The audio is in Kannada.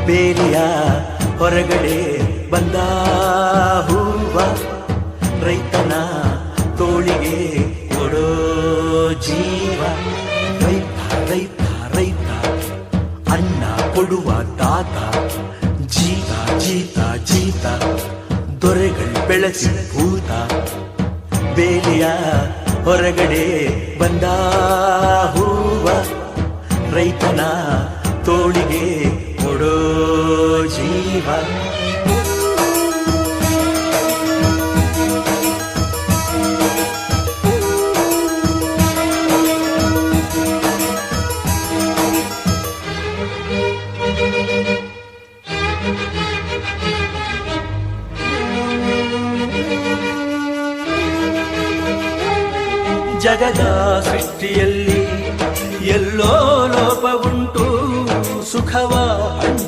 ಬೇಲಿಯ ಹೊರಗಡೆ ಬಂದ ಹೂವ, ರೈತನ ತೋಳಿಗೆ ಕೊಡೋ ಜೀವ. ರೈತ ರೈತ ರೈತ ಅನ್ನ ಕೊಡುವ ತಾತ, ಜೀತ ಜೀತ ಜೀತ ದೊರೆಗಳು ಬೆಳೆಸಿ ಭೂತ. ಬೇಲಿಯ ಹೊರಗಡೆ ಬಂದ ಹೂವ, ರೈತನ ತೋಳಿಗೆ ಕೊಡೋ ಜೀವ. ಜಗದ ಸೃಷ್ಟಿಯಲ್ಲಿ ಎಲ್ಲೋ